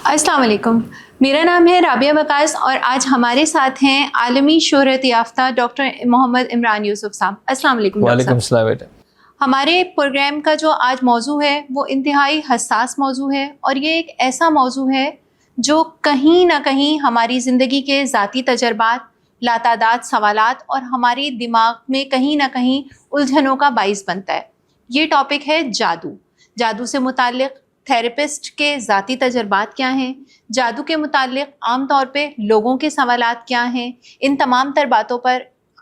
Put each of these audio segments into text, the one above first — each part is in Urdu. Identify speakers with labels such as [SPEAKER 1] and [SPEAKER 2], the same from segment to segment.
[SPEAKER 1] السلام علیکم، میرا نام ہے رابعہ وقاص اور آج ہمارے ساتھ ہیں عالمی شہرت یافتہ ڈاکٹر محمد عمران یوسف صاحب۔ السلام علیکم۔
[SPEAKER 2] وعلیکم السلام بیٹا۔
[SPEAKER 1] ہمارے پروگرام کا جو آج موضوع ہے وہ انتہائی حساس موضوع ہے، اور یہ ایک ایسا موضوع ہے جو کہیں نہ کہیں ہماری زندگی کے ذاتی تجربات، لاتعداد سوالات اور ہماری دماغ میں کہیں نہ کہیں الجھنوں کا باعث بنتا ہے۔ یہ ٹاپک ہے جادو۔ جادو سے متعلق تھراپسٹ کے ذاتی تجربات کیا ہیں، جادو کے متعلق عام طور پہ لوگوں کے سوالات کیا ہیں، ان تمام تر باتوں پر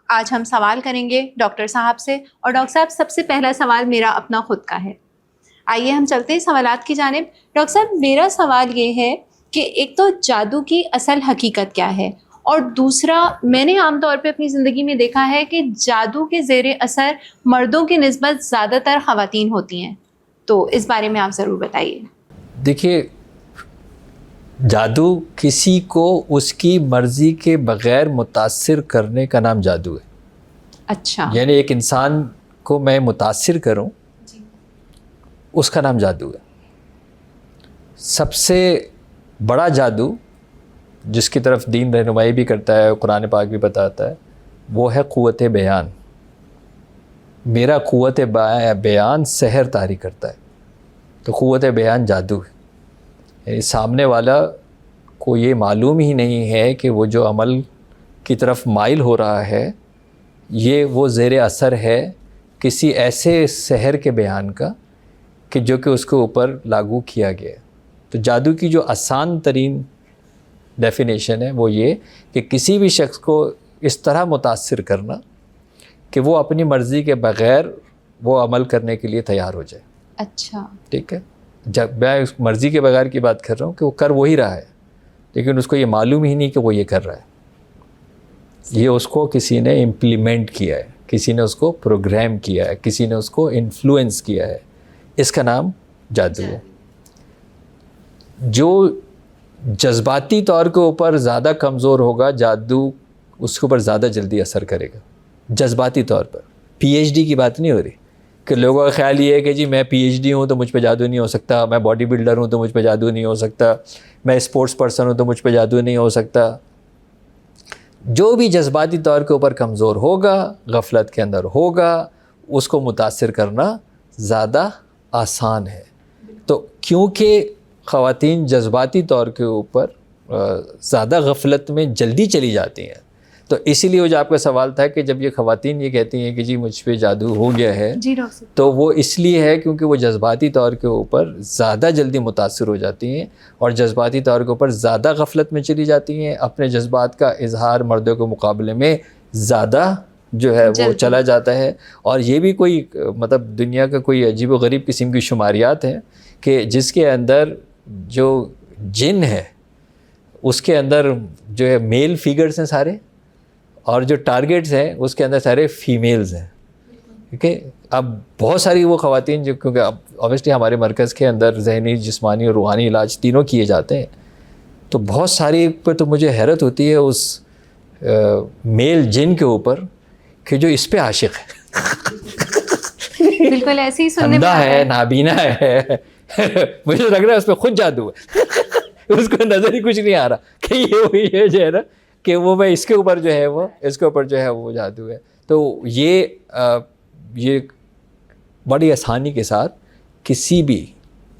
[SPEAKER 1] آج ہم سوال کریں گے ڈاکٹر صاحب سے۔ اور ڈاکٹر صاحب، سب سے پہلا سوال میرا اپنا خود کا ہے، آئیے ہم چلتے ہیں سوالات کی جانب۔ ڈاکٹر صاحب، میرا سوال یہ ہے کہ ایک تو جادو کی اصل حقیقت کیا ہے، اور دوسرا میں نے عام طور پہ اپنی زندگی میں دیکھا ہے کہ جادو کے زیر اثر مردوں کی نسبت زیادہ تر خواتین ہوتی ہیں، تو اس بارے میں آپ ضرور بتائیے۔
[SPEAKER 2] دیکھیے، جادو کسی کو اس کی مرضی کے بغیر متاثر کرنے کا نام جادو ہے۔
[SPEAKER 1] اچھا،
[SPEAKER 2] یعنی ایک انسان کو میں متاثر کروں، اس کا نام جادو ہے۔ سب سے بڑا جادو جس کی طرف دین رہنمائی بھی کرتا ہے، قرآن پاک بھی بتاتا ہے، وہ ہے قوت بیان۔ میرا قوت بیان سحر طاری کرتا ہے، تو قوت بیان جادو ہے۔ یعنی سامنے والا کو یہ معلوم ہی نہیں ہے کہ وہ جو عمل کی طرف مائل ہو رہا ہے یہ وہ زیر اثر ہے کسی ایسے سحر کے بیان کا کہ جو کہ اس کے اوپر لاگو کیا گیا ہے۔ تو جادو کی جو آسان ترین ڈیفینیشن ہے وہ یہ کہ کسی بھی شخص کو اس طرح متاثر کرنا کہ وہ اپنی مرضی کے بغیر وہ عمل کرنے کے لیے تیار ہو جائے۔
[SPEAKER 1] اچھا،
[SPEAKER 2] ٹھیک ہے، جب میں اس مرضی کے بغیر کی بات کر رہا ہوں کہ وہ کر وہی رہا ہے، لیکن اس کو یہ معلوم ہی نہیں کہ وہ یہ کر رہا ہے۔ یہ اس کو کسی نے امپلیمنٹ کیا ہے، کسی نے اس کو پروگرام کیا ہے، کسی نے اس کو انفلوئنس کیا ہے، اس کا نام جادو ہے۔ جو جذباتی طور کے اوپر زیادہ کمزور ہوگا، جادو اس کے اوپر زیادہ جلدی اثر کرے گا۔ جذباتی طور پر پی ایچ ڈی کی بات نہیں ہو رہی کہ لوگوں کا خیال یہ ہے کہ جی میں پی ایچ ڈی ہوں تو مجھ پہ جادو نہیں ہو سکتا، میں باڈی بلڈر ہوں تو مجھ پہ جادو نہیں ہو سکتا، میں اسپورٹس پرسن ہوں تو مجھ پہ جادو نہیں ہو سکتا۔ جو بھی جذباتی طور کے اوپر کمزور ہوگا، غفلت کے اندر ہوگا، اس کو متاثر کرنا زیادہ آسان ہے۔ تو کیونکہ خواتین جذباتی طور کے اوپر زیادہ غفلت میں جلدی چلی جاتی ہیں، تو اسی لیے وہ جو آپ کا سوال تھا کہ جب یہ خواتین یہ کہتی ہیں کہ جی مجھ پہ جادو ہو گیا ہے، تو وہ اس لیے ہے کیونکہ وہ جذباتی طور کے اوپر زیادہ جلدی متاثر ہو جاتی ہیں اور جذباتی طور کے اوپر زیادہ غفلت میں چلی جاتی ہیں، اپنے جذبات کا اظہار مردوں کے مقابلے میں زیادہ جو ہے وہ چلا جاتا ہے۔ اور یہ بھی کوئی مطلب دنیا کا کوئی عجیب و غریب قسم کی شماریات ہیں کہ جس کے اندر جو جن ہے اس کے اندر جو ہے میل فیگرز ہیں سارے، اور جو ٹارگیٹس ہیں اس کے اندر سارے فیمیلز ہیں۔ ٹھیک ہے، اب بہت ساری وہ خواتین جو کیونکہ اب اوبیسلی ہمارے مرکز کے اندر ذہنی، جسمانی اور روحانی علاج تینوں کیے جاتے ہیں، تو بہت ساری پہ تو مجھے حیرت ہوتی ہے اس میل جن کے اوپر کہ جو اس پہ عاشق ہے،
[SPEAKER 1] بالکل ایسے ہی سننے میں
[SPEAKER 2] اندھا ہے، نابینا ہے، مجھے لگ رہا ہے اس پہ خود جادو ہے، اس کو نظر ہی کچھ نہیں آ رہا کہ یہ وہی ہے جو ہے نا کہ وہ میں اس کے اوپر جو ہے وہ اس کے اوپر جو ہے وہ جادو ہے۔ تو یہ بڑی آسانی کے ساتھ کسی بھی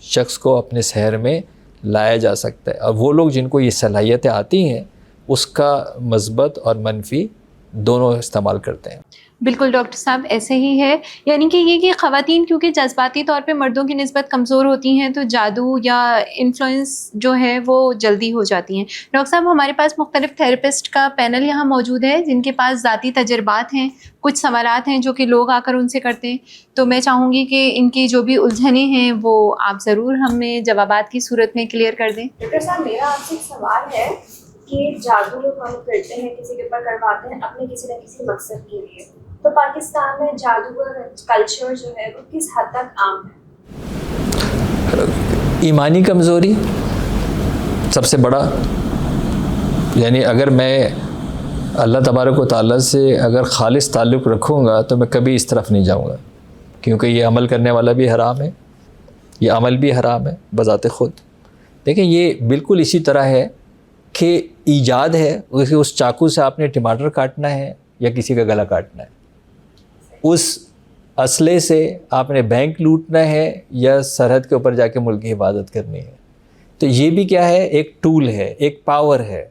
[SPEAKER 2] شخص کو اپنے سحر میں لایا جا سکتا ہے، اور وہ لوگ جن کو یہ صلاحیتیں آتی ہیں اس کا مثبت اور منفی دونوں استعمال کرتے ہیں۔
[SPEAKER 1] بالکل ڈاکٹر صاحب ایسے ہی ہے، یعنی کہ یہ کہ خواتین کیونکہ جذباتی طور پہ مردوں کی نسبت کمزور ہوتی ہیں تو جادو یا انفلوئنس جو ہے وہ جلدی ہو جاتی ہیں۔ ڈاکٹر صاحب، ہمارے پاس مختلف تھراپسٹ کا پینل یہاں موجود ہے جن کے پاس ذاتی تجربات ہیں، کچھ سوالات ہیں جو کہ لوگ آ کر ان سے کرتے ہیں، تو میں چاہوں گی کہ ان کی جو بھی الجھنیں ہیں وہ آپ ضرور ہمیں جوابات کی صورت میں کلیئر کر دیں۔
[SPEAKER 3] ڈاکٹر صاحب، میرا آپ سے ایک سوال ہے کہ جادو جو ہم کرتے ہیں، کسی کے اوپر کرواتے ہیں اپنے کسی نہ کسی مقصد کے لیے، تو پاکستان میں جادو کا کلچر جو ہے وہ کس حد تک عام ہے؟
[SPEAKER 2] ایمانی کمزوری سب سے بڑا، یعنی اگر میں اللہ تبارک و تعالیٰ سے اگر خالص تعلق رکھوں گا تو میں کبھی اس طرف نہیں جاؤں گا، کیونکہ یہ عمل کرنے والا بھی حرام ہے، یہ عمل بھی حرام ہے بذات خود۔ دیکھیں یہ بالکل اسی طرح ہے کہ ایجاد ہے، اس چاقو سے آپ نے ٹماٹر کاٹنا ہے یا کسی کا گلا کاٹنا ہے، اس اسلحے سے آپ نے بینک لوٹنا ہے یا سرحد کے اوپر جا کے ملک کی حفاظت کرنی ہے. تو یہ بھی کیا ہے، ایک ٹول ہے، ایک پاور ہے،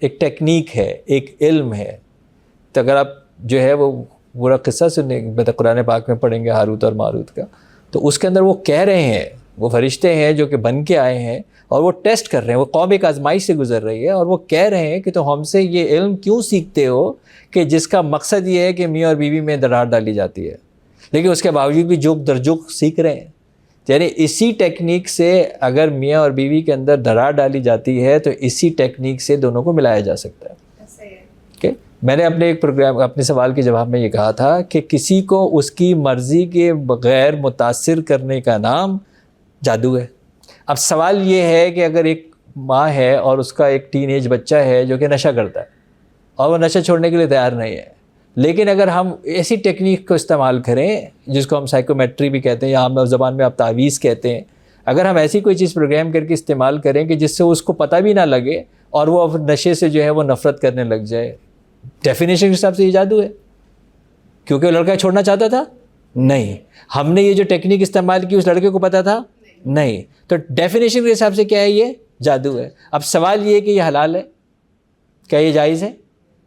[SPEAKER 2] ایک ٹیکنیک ہے، ایک علم ہے. تو اگر آپ جو ہے وہ پورا قصہ سنیں، قرآن پاک میں پڑھیں گے ہاروت اور ماروت کا، تو اس کے اندر وہ کہہ رہے ہیں، وہ فرشتے ہیں جو کہ بن کے آئے ہیں اور وہ ٹیسٹ کر رہے ہیں، وہ قوم ایک آزمائش سے گزر رہی ہے اور وہ کہہ رہے ہیں کہ تو ہم سے یہ علم کیوں سیکھتے ہو کہ جس کا مقصد یہ ہے کہ میاں اور بیوی میں درار ڈالی جاتی ہے، لیکن اس کے باوجود بھی جوک در جوک سیکھ رہے ہیں. یعنی اسی ٹیکنیک سے اگر میاں اور بیوی کے اندر درار ڈالی جاتی ہے تو اسی ٹیکنیک سے دونوں کو ملایا جا سکتا ہے. میں نے اپنے ایک پروگرام اپنے سوال کے جواب میں یہ کہا تھا کہ کسی کو اس کی مرضی کے بغیر متاثر کرنے کا نام جادو ہے. اب سوال یہ ہے کہ اگر ایک ماں ہے اور اس کا ایک ٹین ایج بچہ ہے جو کہ نشہ کرتا ہے اور وہ نشہ چھوڑنے کے لیے تیار نہیں ہے، لیکن اگر ہم ایسی ٹیکنیک کو استعمال کریں جس کو ہم سائیکومیٹری بھی کہتے ہیں یا عام زبان میں آپ تعویذ کہتے ہیں، اگر ہم ایسی کوئی چیز پروگرام کر کے استعمال کریں کہ جس سے اس کو پتہ بھی نہ لگے اور وہ نشے سے جو ہے وہ نفرت کرنے لگ جائے، ڈیفینیشن کے حساب سے یہ جادو ہے. کیونکہ وہ لڑکا چھوڑنا چاہتا تھا؟ نہیں. ہم نے یہ جو ٹیکنیک استعمال کی اس لڑکے کو پتہ تھا؟ نہیں. تو ڈیفینیشن کے حساب سے کیا ہے؟ یہ جادو ہے. اب سوال یہ ہے کہ یہ حلال ہے؟ کیا یہ جائز ہے؟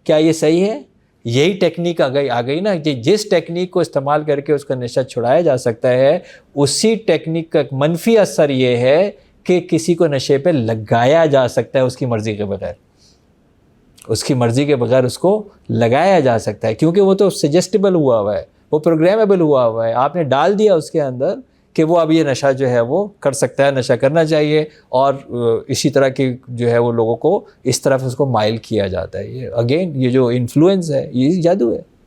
[SPEAKER 2] کیا یہ صحیح ہے؟ یہی ٹیکنیک آ گئی نا کہ جس ٹیکنیک کو استعمال کر کے اس کا نشہ چھڑایا جا سکتا ہے، اسی ٹیکنیک کا ایک منفی اثر یہ ہے کہ کسی کو نشے پہ لگایا جا سکتا ہے اس کی مرضی کے بغیر. اس کی مرضی کے بغیر اس کو لگایا جا سکتا ہے، کیونکہ وہ تو سجیسٹیبل ہوا ہوا ہے، وہ پروگرامیبل ہوا ہوا ہے. آپ نے ڈال دیا اس کے اندر کہ وہ اب یہ نشہ جو ہے وہ کر سکتا ہے، نشہ کرنا چاہیے، اور اسی طرح کی جو ہے وہ لوگوں کو اس طرف اس کو مائل کیا جاتا ہے. یہ اگین یہ جو انفلوئنس ہے یہ جادو ہے.